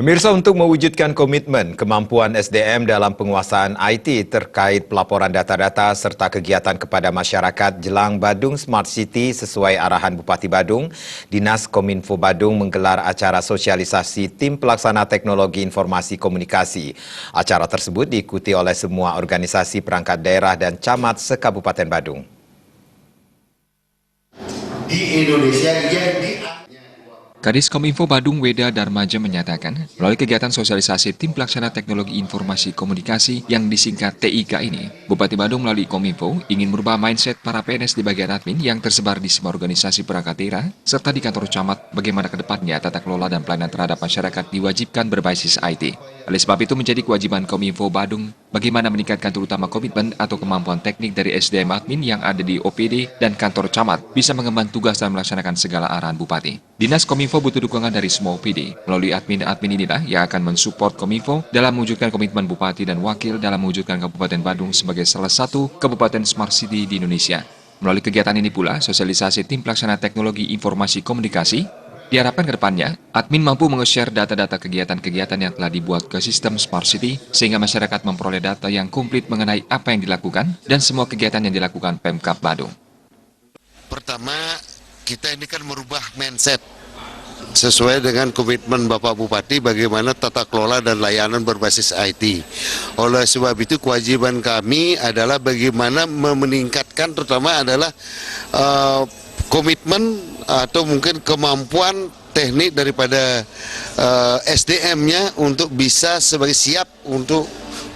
Pemirsa, untuk mewujudkan komitmen kemampuan SDM dalam penguasaan IT terkait pelaporan data-data serta kegiatan kepada masyarakat jelang Badung Smart City sesuai arahan Bupati Badung, Dinas Kominfo Badung menggelar acara sosialisasi Tim Pelaksana Teknologi Informasi Komunikasi. Acara tersebut diikuti oleh semua organisasi perangkat daerah dan camat se-Kabupaten Badung. Di Indonesia Kadis Kominfo Badung Weda Darmaja menyatakan, melalui kegiatan sosialisasi Tim Pelaksana Teknologi Informasi Komunikasi yang disingkat TIK ini, Bupati Badung melalui Kominfo ingin merubah mindset para PNS di bagian admin yang tersebar di semua organisasi perangkat daerah, serta di kantor camat bagaimana ke depannya tata kelola dan pelayanan terhadap masyarakat diwajibkan berbasis IT. Oleh sebab itu menjadi kewajiban Kominfo Badung bagaimana meningkatkan terutama komitmen atau kemampuan teknik dari SDM admin yang ada di OPD dan kantor camat bisa mengemban tugas dan melaksanakan segala arahan Bupati. Dinas Kominfo butuh dukungan dari semua OPD. Melalui admin-admin inilah yang akan mensupport Kominfo dalam mewujudkan komitmen Bupati dan Wakil dalam mewujudkan Kabupaten Badung sebagai salah satu Kabupaten Smart City di Indonesia. Melalui kegiatan ini pula, sosialisasi Tim Pelaksana Teknologi Informasi Komunikasi diharapkan ke depannya, admin mampu menge-share data-data kegiatan-kegiatan yang telah dibuat ke sistem Smart City sehingga masyarakat memperoleh data yang komplit mengenai apa yang dilakukan dan semua kegiatan yang dilakukan Pemkab Badung. Pertama, kita ini kan merubah mindset sesuai dengan komitmen Bapak Bupati bagaimana tata kelola dan layanan berbasis IT. Oleh sebab itu kewajiban kami adalah bagaimana meningkatkan terutama adalah komitmen atau mungkin kemampuan teknik daripada SDM-nya untuk bisa sebagai siap untuk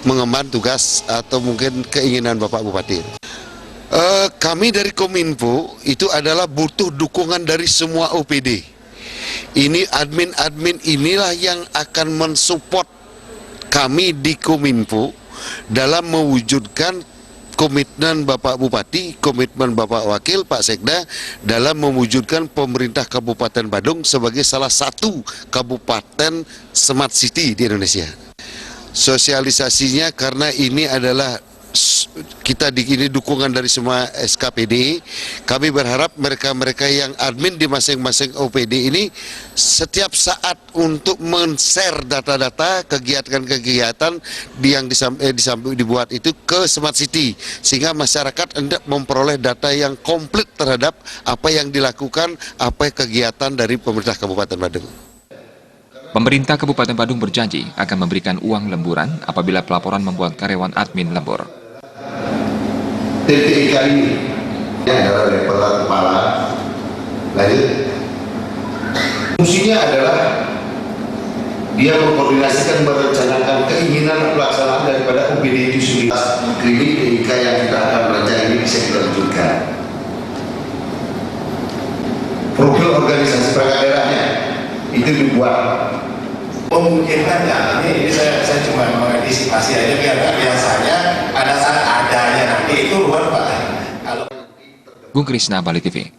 mengemban tugas atau mungkin keinginan Bapak Bupati. Kami dari Kominfo itu adalah butuh dukungan dari semua OPD. Ini admin-admin inilah yang akan mensupport kami di Kominfo dalam mewujudkan komitmen Bapak Bupati, komitmen Bapak Wakil, Pak Sekda dalam mewujudkan pemerintah Kabupaten Badung sebagai salah satu Kabupaten Smart City di Indonesia. Sosialisasinya karena ini adalah kita ini dukungan dari semua SKPD, kami berharap mereka-mereka yang admin di masing-masing OPD ini setiap saat untuk men-share data-data kegiatan-kegiatan yang dibuat itu ke Smart City sehingga masyarakat hendak memperoleh data yang komplit terhadap apa yang dilakukan, apa kegiatan dari pemerintah Kabupaten Badung. Pemerintah Kabupaten Badung berjanji akan memberikan uang lemburan apabila pelaporan membuat karyawan admin lembur. Tim TIK ini adalah levelan kepala, lanjut. Fungsinya adalah dia mengkoordinasikan merencanakan keinginan pelaksanaan daripada OPD itu sendiri. Klinik TIK yang kita akan merancang ini bisa kita wujudkan. Profil organisasi perangkat daerahnya itu dibuat. Memungkinkan nggak? Ini saya cuma mengantisipasi aja biar biasanya pada saat adanya nanti itu luar Pak. Gung Krisna, Bali TV.